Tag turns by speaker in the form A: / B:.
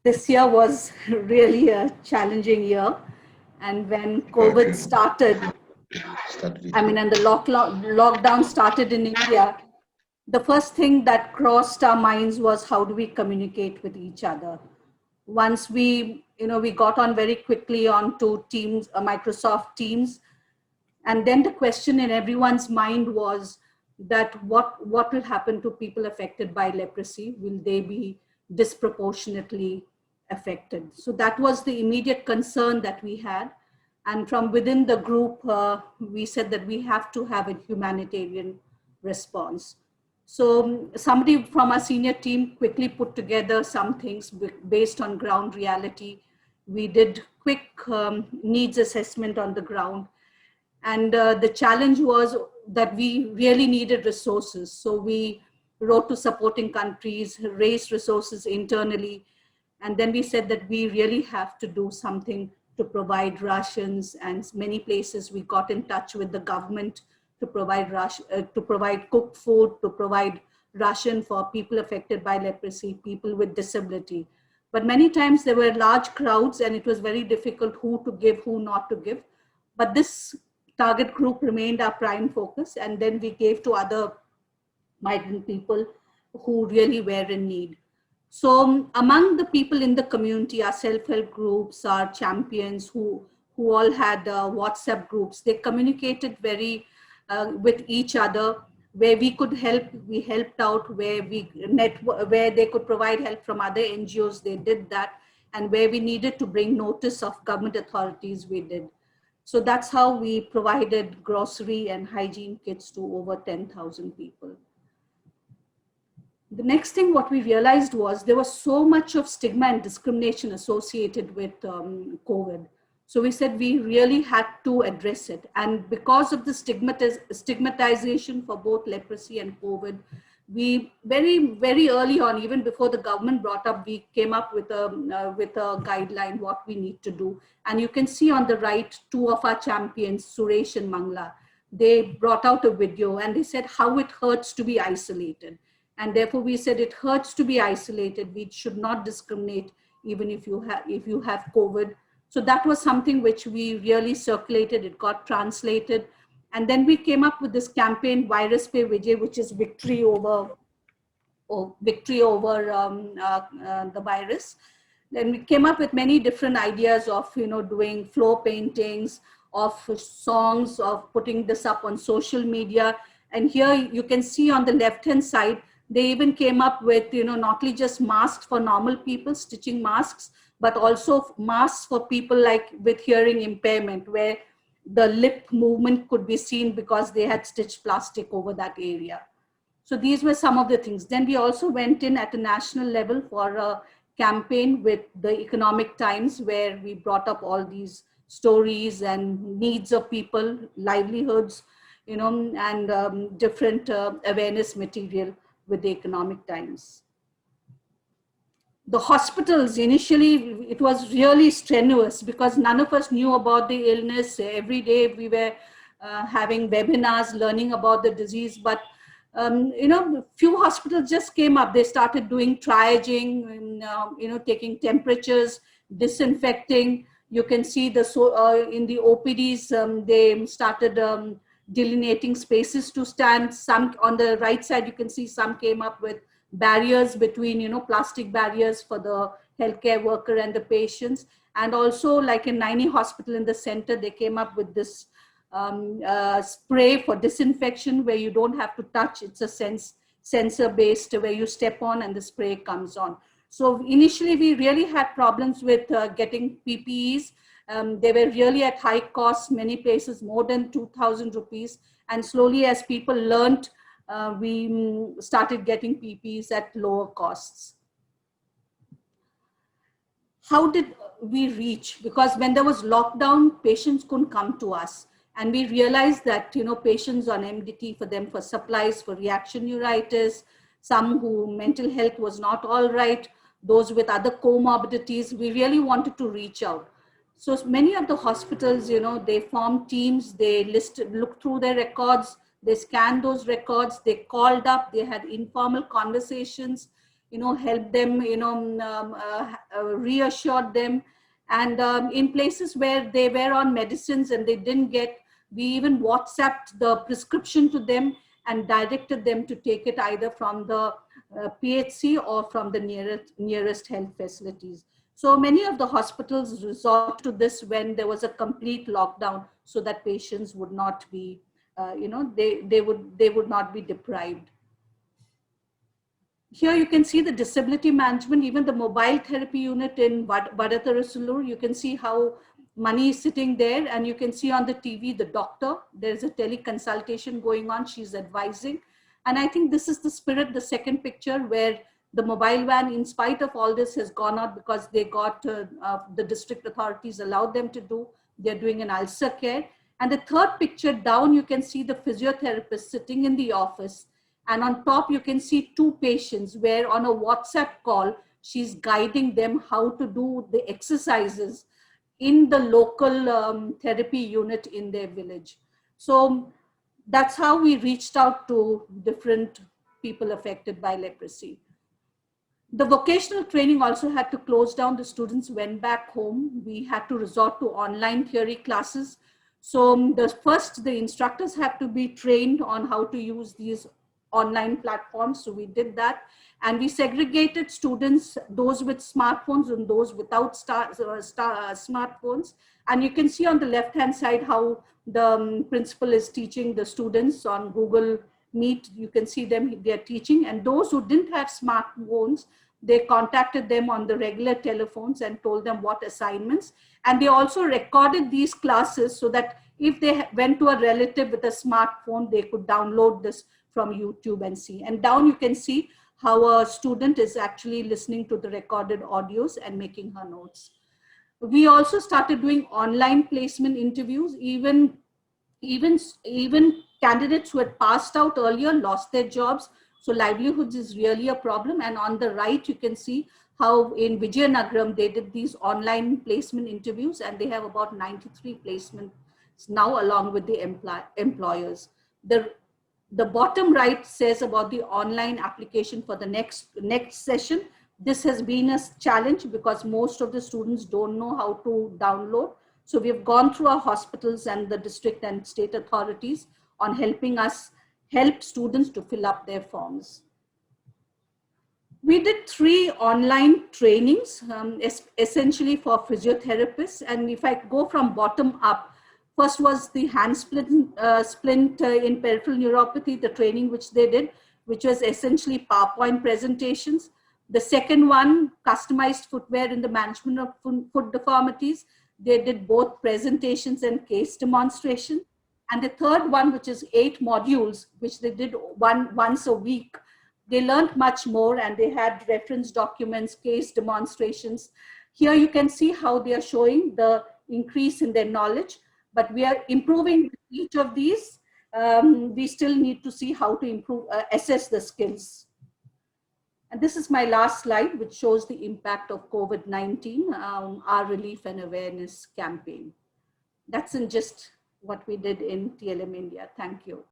A: This year was really a challenging year. And when COVID started, and the lockdown started in India, the first thing that crossed our minds was how do we communicate with each other? Once we got on very quickly onto Teams, Microsoft Teams, and then the question in everyone's mind was that what will happen to people affected by leprosy? Will they be disproportionately affected? So that was the immediate concern that we had. And from within the group, we said that we have to have a humanitarian response. So somebody from our senior team quickly put together some things based on ground reality. We did quick needs assessment on the ground, and the challenge was that we really needed resources. So we wrote to supporting countries, raised resources internally, and then we said that we really have to do something to provide rations. And many places we got in touch with the government to provide to provide cooked food, to provide ration for people affected by leprosy, people with disability. But many times there were large crowds, and it was very difficult who to give, who not to give. But this target group remained our prime focus, and then we gave to other migrant people who really were in need. So among the people in the community, our self-help groups, our champions who all had WhatsApp groups, they communicated very with each other. Where we could help, we helped out. Where they could provide help from other NGOs, they did that. And where we needed to bring notice of government authorities, we did. So that's how we provided grocery and hygiene kits to over 10,000 people. The next thing what we realized was there was so much of stigma and discrimination associated with COVID. So we said we really had to address it. And because of the stigmatization for both leprosy and COVID, we very early on, even before the government brought up, we came up with a guideline what we need to do. And you can see on the right, two of our champions, Suresh and Mangla, they brought out a video and they said how it hurts to be isolated. And therefore we said it hurts to be isolated. We should not discriminate even if you have COVID. So that was something which we really circulated. It got translated. And then we came up with this campaign, Virus Pe Vijay, which is victory over the virus. Then we came up with many different ideas of doing floor paintings, of songs, of putting this up on social media. And here you can see on the left hand side, they even came up with not only just masks for normal people, stitching masks, but also masks for people like with hearing impairment, where the lip movement could be seen because they had stitched plastic over that area. So these were some of the things. Then we also went in at a national level for a campaign with the Economic Times, where we brought up all these stories and needs of people, livelihoods, and different awareness material with the Economic Times. The hospitals, initially, it was really strenuous because none of us knew about the illness. Every day we were having webinars, learning about the disease, but few hospitals just came up. They started doing triaging, and, taking temperatures, disinfecting. You can see in the OPDs, they started delineating spaces to stand. Some on the right side, you can see some came up with barriers between, plastic barriers for the healthcare worker and the patients. And also, like in Naini Hospital in the center, they came up with this spray for disinfection where you don't have to touch. It's a sensor based where you step on and the spray comes on. So initially we really had problems with getting PPEs. They were really at high cost, many places more than 2,000 rupees. And slowly as people learned, we started getting PPEs at lower costs. How did we reach? Because when there was lockdown, patients couldn't come to us. And we realized that, patients on MDT, for them, for supplies, for reaction neuritis, some who mental health was not all right, those with other comorbidities, we really wanted to reach out. So many of the hospitals, they formed teams, they looked through their records, they scanned those records, they called up, they had informal conversations, helped them, reassured them. And in places where they were on medicines and they didn't get, we even WhatsApped the prescription to them and directed them to take it either from the PHC or from the nearest health facilities. So many of the hospitals resort to this when there was a complete lockdown, so that patients would not be, they would not be deprived. Here you can see the disability management, even the mobile therapy unit in Vadarasulur. You can see how money is sitting there, and you can see on the TV the doctor. There's a teleconsultation going on. She's advising. And I think this is the spirit, the second picture, where the mobile van, in spite of all this, has gone out because they got, the district authorities allowed them to do. They're doing an ulcer care. And the third picture down, you can see the physiotherapist sitting in the office. And on top, you can see two patients where on a WhatsApp call, she's guiding them how to do the exercises in the local therapy unit in their village. So that's how we reached out to different people affected by leprosy. The vocational training also had to close down. The students went back home. We had to resort to online theory classes. So the instructors have to be trained on how to use these online platforms. So we did that, and we segregated students, those with smartphones and those without smartphones. And you can see on the left-hand side how the principal is teaching the students on Google Meet. You can see them, they're teaching. And those who didn't have smartphones, they contacted them on the regular telephones and told them what assignments. And they also recorded these classes so that if they went to a relative with a smartphone, they could download this from YouTube and see. And down you can see how a student is actually listening to the recorded audios and making her notes. We also started doing online placement interviews. Even candidates who had passed out earlier lost their jobs. So livelihoods is really a problem. And on the right, you can see how in Vizianagaram, they did these online placement interviews, and they have about 93 placements now along with the employers. The bottom right says about the online application for the next session. This has been a challenge because most of the students don't know how to download. So we've gone through our hospitals and the district and state authorities on helping us help students to fill up their forms. We did 3 online trainings, essentially for physiotherapists. And if I go from bottom up, first was the hand splint in peripheral neuropathy, the training which they did, which was essentially PowerPoint presentations. The second one, customized footwear in the management of foot deformities. They did both presentations and case demonstration. And the third one, which is 8 modules, which they did once a week. They learned much more, and they had reference documents, case demonstrations. Here you can see how they are showing the increase in their knowledge, but we are improving each of these. We still need to see how to improve, assess the skills. And this is my last slide, which shows the impact of COVID-19, our relief and awareness campaign. That's in just what we did in TLM India. Thank you.